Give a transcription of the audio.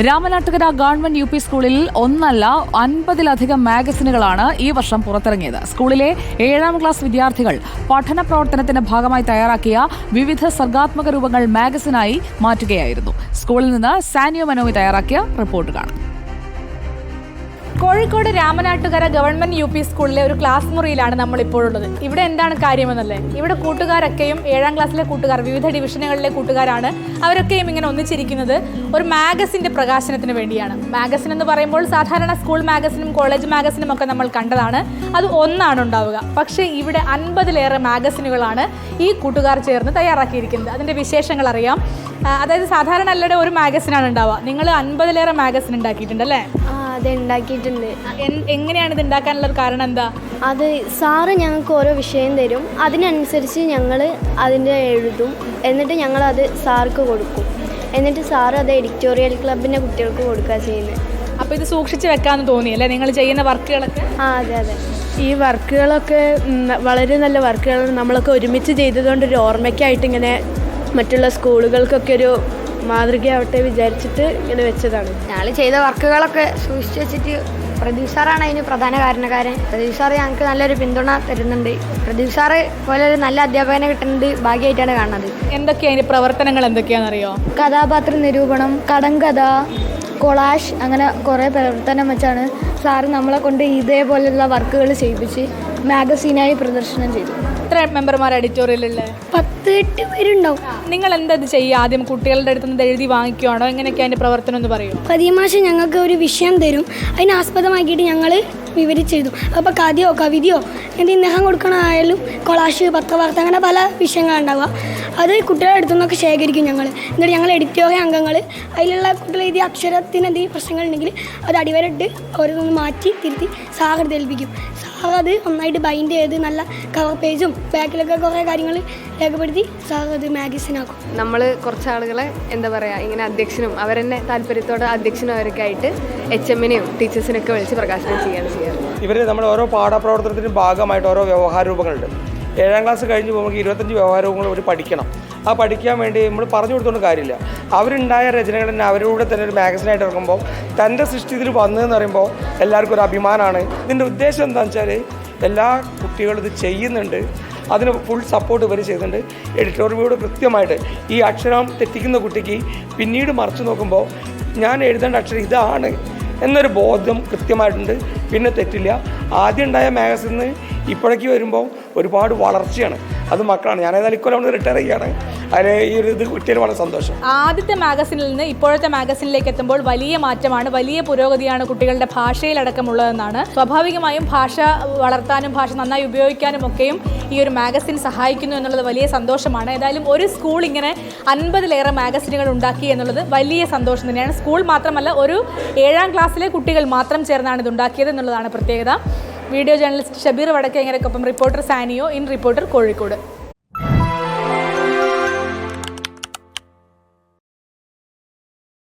Ramanattukara government U P സ്കൂളിൽ ഒന്നല്ല 50-ലധികം മാഗസിനുകളാണ് ഈ വർഷം പുറത്തിറങ്ങിയത്. സ്കൂളിലെ 7ാം ക്ലാസ് വിദ്യാർത്ഥികൾ പഠന പ്രവർത്തനത്തിന്റെ ഭാഗമായി തയ്യാറാക്കിയ വിവിധ സർഗാത്മക രൂപങ്ങൾ മാഗസിനായി മാറ്റുകയായിരുന്നു. സ്കൂളിൽ നിന്ന് സാനിയോ മനോവി തയ്യാറാക്കിയ റിപ്പോർട്ട് കാണാം. Kozhikode Ramanattukara government U P സ്കൂളിലെ ഒരു ക്ലാസ് മുറിയിലാണ് നമ്മൾ ഇപ്പോഴുള്ളത്. ഇവിടെ എന്താണ് കാര്യമെന്നല്ലേ, ഇവിടെ കൂട്ടുകാരൊക്കെയും 7ാം ക്ലാസ്സിലെ കൂട്ടുകാർ, വിവിധ ഡിവിഷനുകളിലെ കൂട്ടുകാരാണ്. അവരൊക്കെയും ഇങ്ങനെ ഒന്നിച്ചിരിക്കുന്നത് ഒരു മാഗസിന്റെ പ്രകാശനത്തിന് വേണ്ടിയാണ്. മാഗസിൻ എന്ന് പറയുമ്പോൾ സാധാരണ സ്കൂൾ മാഗസിനും കോളേജ് മാഗസിനും ഒക്കെ നമ്മൾ കണ്ടതാണ്. അത് ഒന്നാണ് ഉണ്ടാവുക. പക്ഷേ ഇവിടെ 50-ലേറെ മാഗസിനുകളാണ് ഈ കൂട്ടുകാർ ചേർന്ന് തയ്യാറാക്കിയിരിക്കുന്നത്. അതിൻ്റെ വിശേഷങ്ങൾ അറിയാം. അതായത് സാധാരണ അല്ലടെ ഒരു മാഗസിനാണ് ഉണ്ടാവുക. നിങ്ങൾ 50-ലേറെ മാഗസിൻ ഉണ്ടാക്കിയിട്ടുണ്ടല്ലേ? അത് ഉണ്ടാക്കിയിട്ടുണ്ട്. എങ്ങനെയാണ് ഇത് ഉണ്ടാക്കാനുള്ള കാരണം എന്താ? അത് സാറ് ഞങ്ങൾക്ക് ഓരോ വിഷയം തരും, അതിനനുസരിച്ച് ഞങ്ങൾ അതിൻ്റെ എഴുതും, എന്നിട്ട് ഞങ്ങളത് സാർക്ക് കൊടുക്കും. എന്നിട്ട് സാറ് അത് എഡിറ്റോറിയൽ ക്ലബിൻ്റെ കുട്ടികൾക്ക് കൊടുക്കുക ചെയ്യുന്നത്. അപ്പോൾ ഇത് സൂക്ഷിച്ച് വെക്കാമെന്ന് തോന്നിയല്ലേ നിങ്ങൾ ചെയ്യുന്ന വർക്കുകളൊക്കെ? അതെ അതെ. ഈ വർക്കുകളൊക്കെ വളരെ നല്ല വർക്കുകൾ നമ്മളൊക്കെ ഒരുമിച്ച് ചെയ്തതുകൊണ്ട് ഒരു ഓർമ്മയ്ക്കായിട്ട് ഇങ്ങനെ മറ്റുള്ള സ്കൂളുകൾക്കൊക്കെ ഒരു മാതൃകയാവട്ടെ വിചാരിച്ചിട്ട് ഇങ്ങനെ വെച്ചതാണ്. ഞങ്ങൾ ചെയ്ത വർക്കുകളൊക്കെ സൂക്ഷിച്ച് വെച്ചിട്ട് പ്രദീപ് സാറാണ് അതിന് പ്രധാന കാരണക്കാരൻ. പ്രദീപ് സാറ് ഞങ്ങൾക്ക് നല്ലൊരു പിന്തുണ തരുന്നുണ്ട്. പ്രദീപ് സാറ് പോലെ ഒരു നല്ല അധ്യാപകനെ കിട്ടുന്നത് ഭാഗ്യമായിട്ടാണ് കാണുന്നത്. എന്തൊക്കെയാണ് അതിൻ്റെ പ്രവർത്തനങ്ങൾ എന്തൊക്കെയാണെന്നറിയോ? കഥാപാത്ര നിരൂപണം, കടങ്കഥ, കൊളാഷ്, അങ്ങനെ കുറേ പ്രവർത്തനം വെച്ചാണ് സാറ് നമ്മളെ കൊണ്ട് ഇതേപോലെയുള്ള വർക്കുകൾ ചെയ്യിപ്പിച്ച് മാഗസീനായി പ്രദർശനം ചെയ്തു. എത്ര മെമ്പർമാർ എഡിറ്റോറിയലുള്ള? 10-8 പേരുണ്ടാവും. നിങ്ങൾ എന്താ ഇത് ചെയ്യുക? ആദ്യം കുട്ടികളുടെ അടുത്ത് നിന്ന് എഴുതി വാങ്ങിക്കുവാണോ? എങ്ങനെയൊക്കെ അതിൻ്റെ പ്രവർത്തനം എന്ന് പറയൂ. പതിമാശം ഞങ്ങൾക്ക് ഒരു വിഷയം തരും, അതിനാസ്പദമാക്കിയിട്ട് ഞങ്ങൾ വിവരിച്ചെഴുതും. അപ്പോൾ കഥയോ കവിതയോ എന്തെങ്കിലും നെഹം കൊടുക്കണമായാലും കൊളാഷ്, പത്രവാർത്ത, അങ്ങനെ പല വിഷയങ്ങളുണ്ടാവുക. അത് കുട്ടികളുടെ അടുത്തു നിന്നൊക്കെ ശേഖരിക്കും ഞങ്ങൾ. എന്നിട്ട് ഞങ്ങൾ എഡിറ്റോറിയൽ അംഗങ്ങൾ അതിലുള്ള കുട്ടികൾ എഴുതിയ അക്ഷരത്തിന് എന്തെങ്കിലും പ്രശ്നങ്ങളുണ്ടെങ്കിൽ അത് അടിവരട്ട് ഓരോന്ന് മാറ്റി തിരുത്തി സാറിന് ഏൽപ്പിക്കും. സാർ അത് ഒന്നായിട്ട് ബൈൻഡ് ചെയ്ത് നല്ല കവർ പേജും ബാക്കിലൊക്കെ കുറേ കാര്യങ്ങൾ രേഖപ്പെടുത്തി സാർ അത് മാഗസിനാക്കും. നമ്മൾ കുറച്ച് ആളുകളെ എന്താ പറയുക, ഇങ്ങനെ അധ്യക്ഷനും അവരെന്നെ താല്പര്യത്തോടെ അധ്യക്ഷനും അവരൊക്കെ ആയിട്ട് HM-നെയും ടീച്ചേഴ്സിനൊക്കെ വിളിച്ച് പ്രകാശനം ചെയ്യാറ്. ഇവർ നമ്മുടെ ഓരോ പാഠപ്രവർത്തനത്തിൻ്റെ ഭാഗമായിട്ട് ഓരോ വ്യവഹാര രൂപങ്ങളുണ്ട്. 7ാം ക്ലാസ് കഴിഞ്ഞ് പോകുമ്പോൾ 25 വ്യവഹാര രൂപങ്ങൾ അവർ പഠിക്കണം. ആ പഠിക്കാൻ വേണ്ടി നമ്മൾ പറഞ്ഞു കൊടുത്തുകൊണ്ട് കാര്യമില്ല. അവരുണ്ടായ രചനകൾ തന്നെ അവരുടെ തന്നെ ഒരു മാഗസിനായിട്ട് ഇറക്കുമ്പോൾ തൻ്റെ സൃഷ്ടി ഇതിൽ വന്നതെന്ന് പറയുമ്പോൾ എല്ലാവർക്കും ഒരു അഭിമാനമാണ്. ഇതിൻ്റെ ഉദ്ദേശം എന്താണെന്ന് വെച്ചാൽ എല്ലാ കുട്ടികളും ഇത് ചെയ്യുന്നുണ്ട്, അതിന് ഫുൾ സപ്പോർട്ട് ഇവർ ചെയ്യുന്നുണ്ട്. എഡിറ്റോറിയലോട് കൃത്യമായിട്ട് ഈ അക്ഷരം തെറ്റിക്കുന്ന കുട്ടിക്ക് പിന്നീട് മറിച്ച് നോക്കുമ്പോൾ ഞാൻ എഴുതേണ്ട അക്ഷരം ഇതാണ് എന്നൊരു ബോധം കൃത്യമായിട്ടുണ്ട്. പിന്നെ തെറ്റില്ല. ആദ്യം ഉണ്ടായ മാഗസിന് ഇപ്പോഴേക്ക് വരുമ്പോൾ ഒരുപാട് വളർച്ചയാണ്. അത് മക്കളാണ്. ഞാനേതായാലും ഇക്കൊല്ലം റിട്ടയർ ചെയ്യുകയാണ്. അതിന് ഈ ഒരു ഇത് കിട്ടിയാൽ വളരെ സന്തോഷം. ആദ്യത്തെ മാഗസിനിൽ നിന്ന് ഇപ്പോഴത്തെ മാഗസിനിലേക്ക് എത്തുമ്പോൾ വലിയ മാറ്റമാണ്, വലിയ പുരോഗതിയാണ് കുട്ടികളുടെ ഭാഷയിലടക്കമുള്ളതെന്നാണ്. സ്വാഭാവികമായും ഭാഷ വളർത്താനും ഭാഷ നന്നായി ഉപയോഗിക്കാനും ഒക്കെയും ഈ ഒരു മാഗസിൻ സഹായിക്കുന്നു എന്നുള്ളത് വലിയ സന്തോഷമാണ്. ഏതായാലും ഒരു സ്കൂൾ ഇങ്ങനെ 50-ലേറെ മാഗസിനുകൾ ഉണ്ടാക്കി എന്നുള്ളത് വലിയ സന്തോഷം തന്നെയാണ്. സ്കൂൾ മാത്രമല്ല, ഒരു 7ാം ക്ലാസ്സിലെ കുട്ടികൾ മാത്രം ചേർന്നാണ് ഇത് ഉണ്ടാക്കിയത് എന്നുള്ളതാണ് പ്രത്യേകത. വീഡിയോ ജേർണലിസ്റ്റ് ഷബീർ വടക്കേങ്ങരയ്ക്കൊപ്പം reporter Saniyo, in Reporter, Kozhikode.